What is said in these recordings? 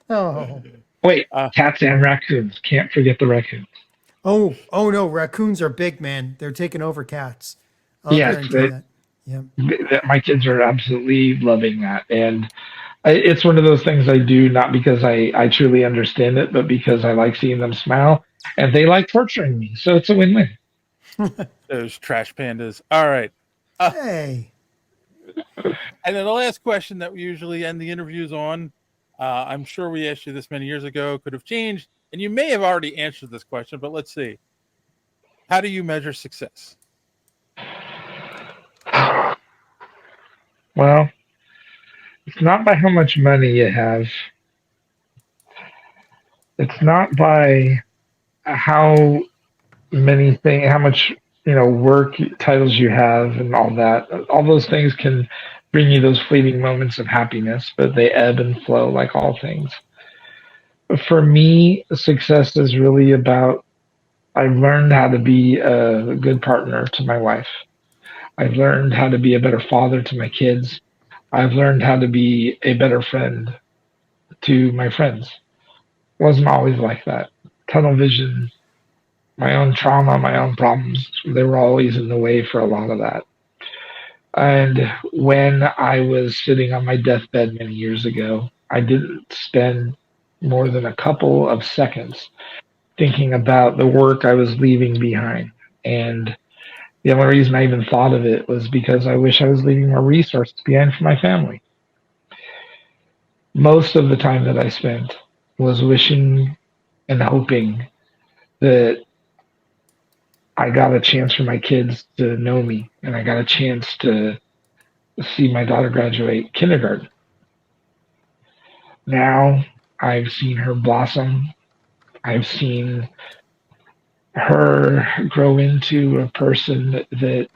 Oh, Wait, Uh, cats and raccoons. Can't forget the raccoons. oh no! Raccoons are big, man. They're taking over cats. I'll Yes, guarantee that. Yeah. my kids are absolutely loving that, and it's one of those things I do not because I truly understand it, but because I like seeing them smile, and they like torturing me. So it's a win-win. those trash pandas. All right. Uh, Hey. and then the last question that we usually end the interviews on, I'm sure we asked you this many years ago, could have changed, and you may have already answered this question, but let's see. How do you measure success? Well, it's not by how much money you have. It's not by how how much work titles you have, and all that. All those things can bring you those fleeting moments of happiness, but they ebb and flow like all things. For me, success is really about I've learned how to be a good partner to my wife. I've learned how to be a better father to my kids. I've learned how to be a better friend to my friends. Wasn't always like that. Tunnel vision, my own trauma, my own problems, they were always in the way for a lot of that. And when I was sitting on my deathbed many years ago, I didn't spend more than a couple of seconds thinking about the work I was leaving behind. And the only reason I even thought of it was because I wish I was leaving more resources behind for my family. Most of the time that I spent was wishing and hoping that I got a chance for my kids to know me, and I got a chance to see my daughter graduate kindergarten. Now I've seen her blossom. I've seen her grow into a person that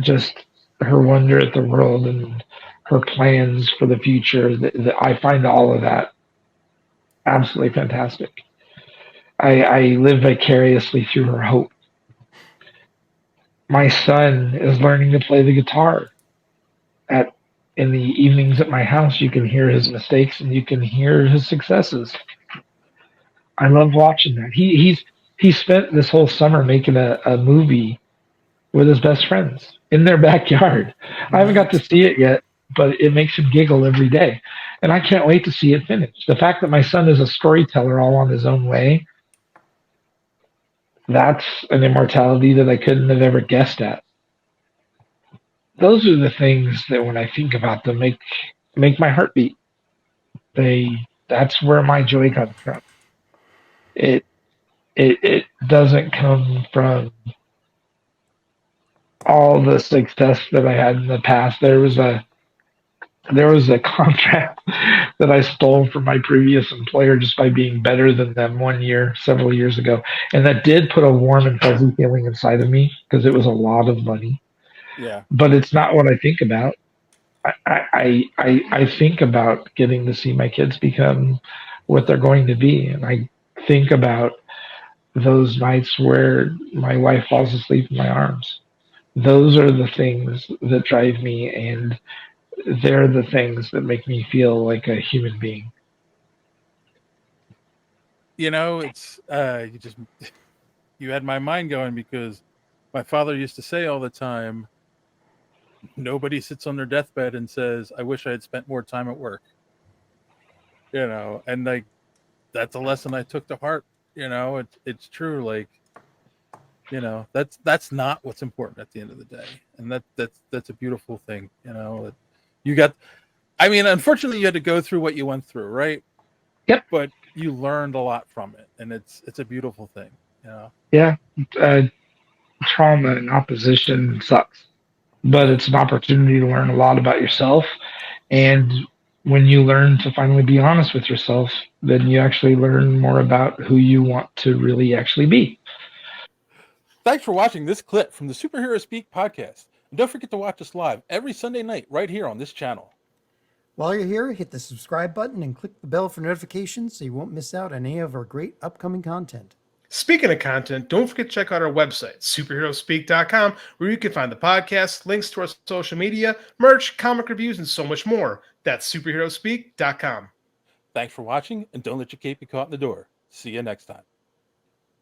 just her wonder at the world and her plans for the future. That I find all of that absolutely fantastic. I live vicariously through her hope. My son is learning to play the guitar. At in the evenings at my house, you can hear his mistakes and you can hear his successes. I love watching that. He spent this whole summer making a movie with his best friends in their backyard. I haven't got to Neat. see it yet, but it makes him giggle every day. And I can't wait to see it finished. The fact that my son is a storyteller all on his own way, that's an immortality that I couldn't have ever guessed at. Those are the things that when I think about them make my heart beat. That's where my joy comes from. It it doesn't come from all the success that I had in the past. There was a contract that I stole from my previous employer just by being better than them one year, several years ago. And that did put a warm and fuzzy feeling inside of me because it was a lot of money. Yeah. But it's not what I think about. I think about getting to see my kids become what they're going to be. And I think about those nights where my wife falls asleep in my arms. Those are the things that drive me, and they're the things that make me feel like a human being. It's you had my mind going because my father used to say all the time, nobody sits on their deathbed and says, I wish I had spent more time at work. And like that's a lesson I took to heart. It's true. Like, that's not what's important at the end of the day. And that's a beautiful thing, that you got. I mean, unfortunately you had to go through what you went through, right? Yep. But you learned a lot from it, and it's a beautiful thing. Yeah. Uh, Trauma and opposition sucks, but Yeah. it's an opportunity to learn a lot about yourself. And when you learn to finally be honest with yourself, then you actually learn more about who you want to really actually be. Thanks for watching this clip from the Superhero Speak podcast. And don't forget to watch us live every Sunday night right here on this channel. While you're here, hit the subscribe button and click the bell for notifications so you won't miss out on any of our great upcoming content. Speaking of content, don't forget to check out our website, superheroespeak.com, where you can find the podcast, links to our social media, merch, comic reviews, and so much more. That's superheroespeak.com. Thanks for watching, and don't let your cape be caught in the door. See you next time.